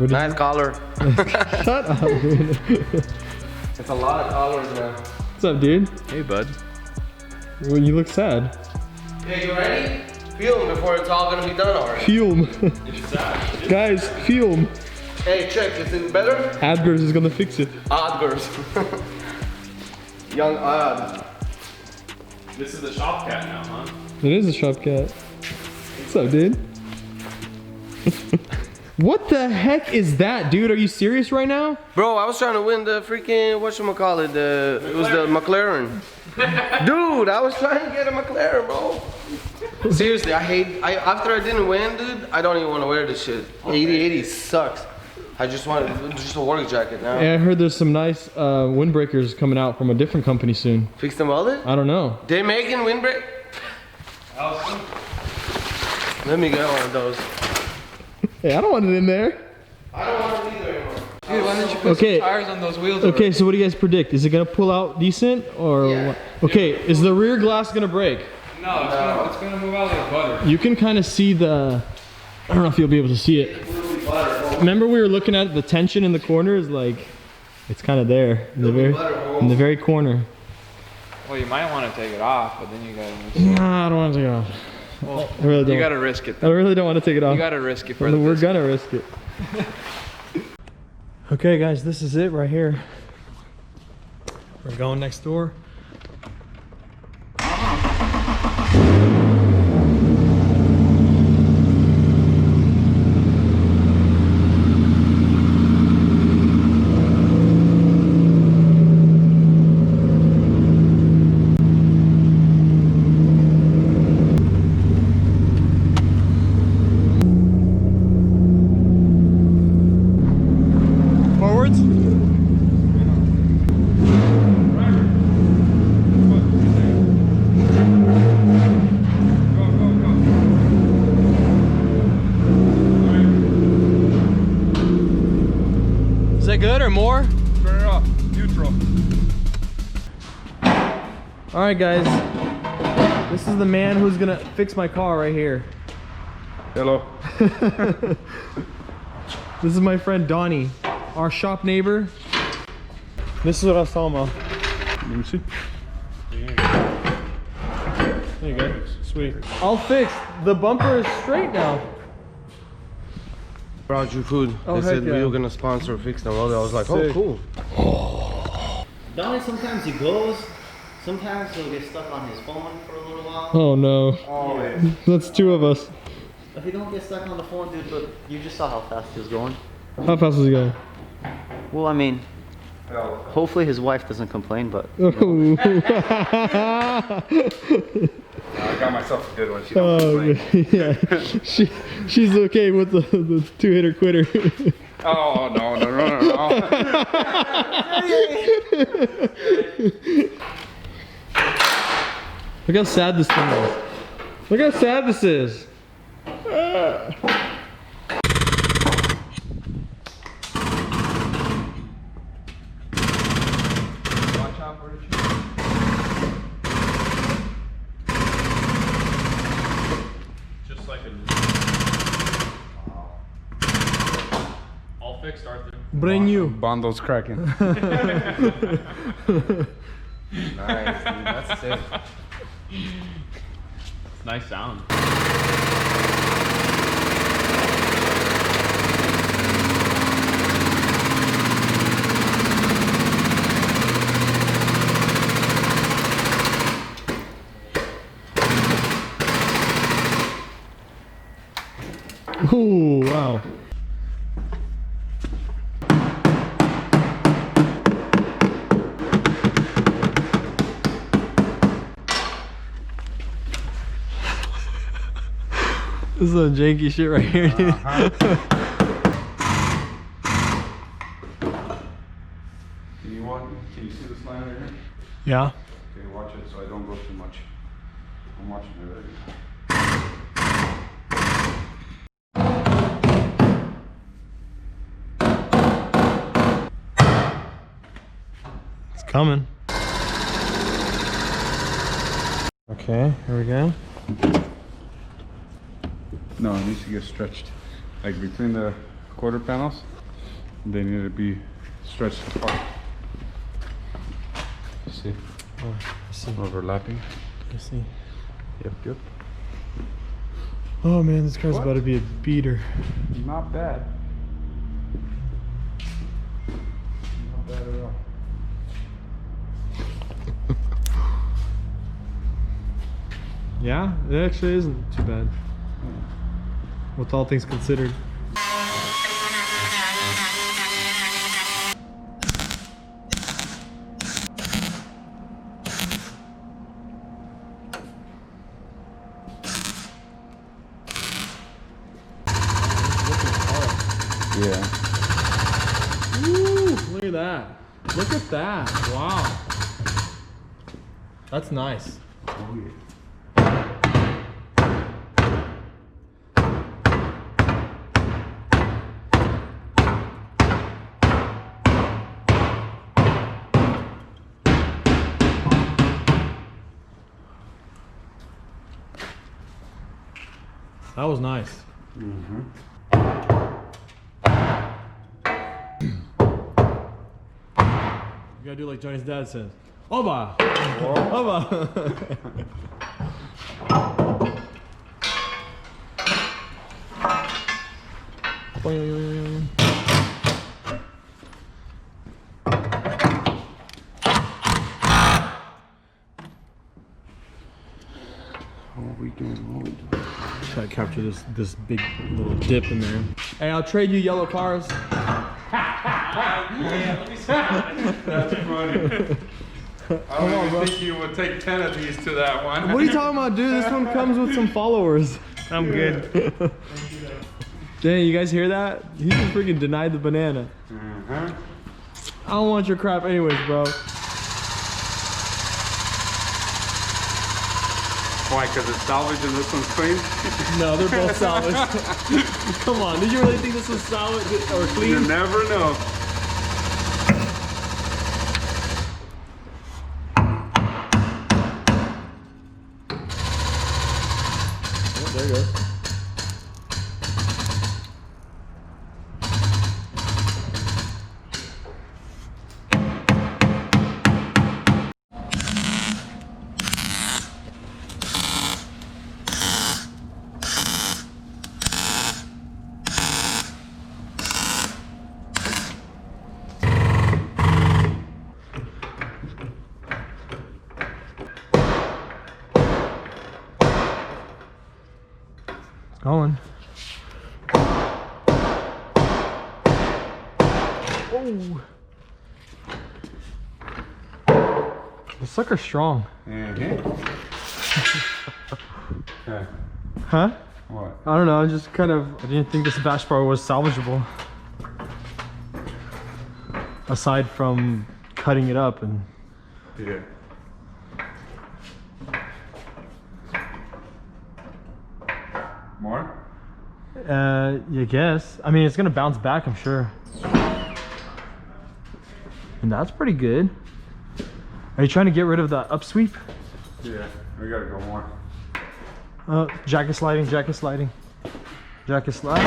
Nice collar. Shut up, dude. It's a lot of collars, man. What's up, dude? Hey, bud. Well, you look sad. Yeah, you ready? Fume before it's all gonna be done already. Fume. Guys, fume. Hey, check, is it better? Adgers is gonna fix it. Adgers. Young Ad. This is the shop cat now, huh? It is a shop cat. What's up, dude? What the heck is that, dude? Are you serious right now? Bro, I was trying to win the freaking, whatchamacallit, it was the McLaren. Dude, I was trying to get a McLaren, bro. Seriously, after I didn't win, dude, I don't even want to wear this shit. 80 sucks. I just want just a work jacket now. Yeah, I heard there's some nice windbreakers coming out from a different company soon. Fixed and welded? I don't know. They making windbreak? Let me get one of those. Hey, I don't want it in there. I don't want it either anymore. Dude, why don't you put some tires on those wheels? Okay, so what do you guys predict? Is it gonna pull out decent or what? Okay, is the rear glass gonna break? No, it's gonna move out like butter. You can kind of see the, I don't know if you'll be able to see it. Remember we were looking at the tension in the corner is like, it's kind of there in the very corner. Well, you might want to take it off, but then you gotta. Nah, I don't want to take it off. Well, I really don't. you gotta risk it. I really don't want to take it off. You gotta risk it for Well, the we're biscuit. gonna risk it. Okay, guys, this is it right here. We're going next door. Forwards. Is that good or more? Turn it off. Neutral. All right, guys. This is the man who's gonna fix my car right here. Hello. This is my friend Donnie, our shop neighbor. This is what I was talking about. Let me see. There you go. Sweet. All fixed. The bumper is straight now. Brought you food. Oh, they said heck yeah. we were gonna sponsor Fixed and Welded. I was like, Sick. oh, cool. Donnie, sometimes he goes, sometimes he'll get stuck on his phone for a little while. Oh no. Always. That's two of us. If he don't get stuck on the phone, dude, but you just saw how fast he was going. How fast was he going? Well, I mean, hopefully his wife doesn't complain, but. Oh. I got myself a good one. She don't Oh, complain. yeah. She's okay with the two-hitter quitter. Oh, no. Look how sad this thing is. Look how sad this is. Just like a all fixed, Arthur. Brand new. Bundle's cracking. Nice, dude. That's sick. Nice sound. Ooh, wow. This is some janky shit right here, dude. Can you see this line right here? Yeah. Okay, watch it so I don't go too much. I'm watching it right now. It's coming. Okay, here we go. No, it needs to get stretched. Like between the quarter panels, they need to be stretched apart. See? Oh, I see. Overlapping. I see. Yep. Oh man, this car's What? about to be a beater. Not bad. Not bad at all. Yeah, it actually isn't too bad. With all things considered. Yeah. Woo, look at that. Look at that. Wow. That's nice. Oh yeah. That was nice. Mm-hmm. You gotta do like Johnny's dad says. Oba! Oba! What are we doing? Try to capture this big little dip in there. Hey, I'll trade you yellow cars. That's funny. I don't even think you would take 10 of these to that one. What are you talking about, dude? This one comes with some followers. I'm good. Dang, you guys hear that? He just freaking denied the banana. Uh-huh. I don't want your crap anyways, bro. Why? Because it's salvage and this one's clean? No, they're both salvaged. Come on, did you really think this was salvage or You clean? never know. Oh, there you go. Going. Oh. The sucker's strong. Mm-hmm. Okay. Huh? What? I don't know, I just kind of, I didn't think this bash bar was salvageable. Aside from cutting it up and... Yeah. You guess. I mean, it's gonna bounce back, I'm sure. And that's pretty good. Are you trying to get rid of the upsweep? Yeah, we gotta go more. Jacket sliding, jacket sliding. Jacket sliding.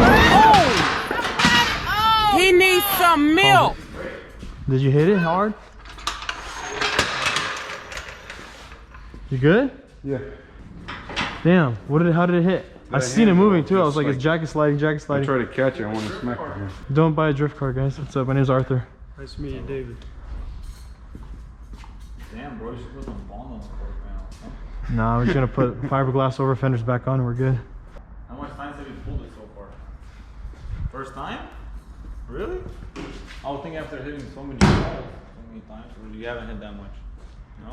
He needs some milk. Did you hit it hard? You good? Yeah. Damn, how did it hit? I seen it handle moving too. I was just like, it's jacket sliding, jacket I sliding. tried to catch it, I want to smack it here. Don't buy a drift car, guys. What's up? My name's Arthur. Nice to meet you, David. Damn, bro, you should put some bond on the quarter panel. Huh? Nah, we're just gonna put fiberglass over fenders back on and we're good. How much times have you pulled it so far? First time? Really? I would think after hitting so many balls, so many times, or you haven't hit that much. No?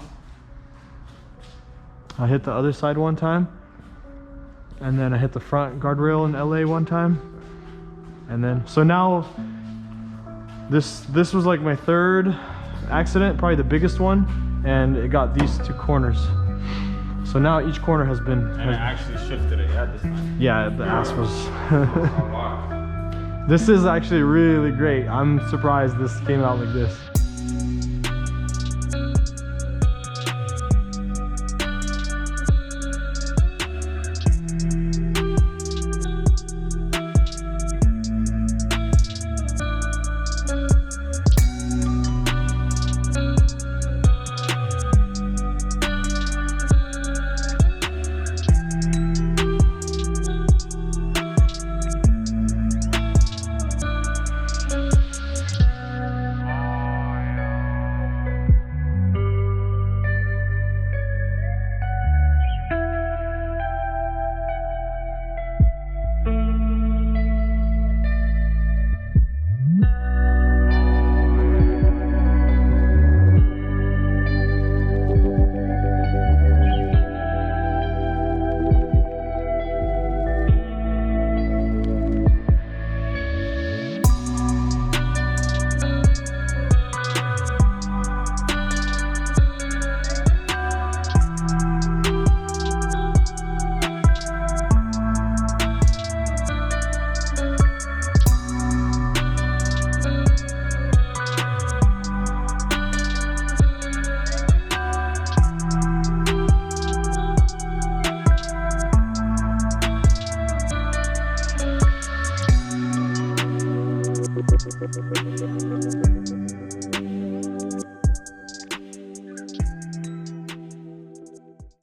I hit the other side one time. And then I hit the front guardrail in LA one time. And then, so now, this was like my third accident, probably the biggest one. And it got these two corners. So now each corner has been... And it actually shifted it, yeah, this time. Yeah, the ass was... This is actually really great. I'm surprised this came out like this.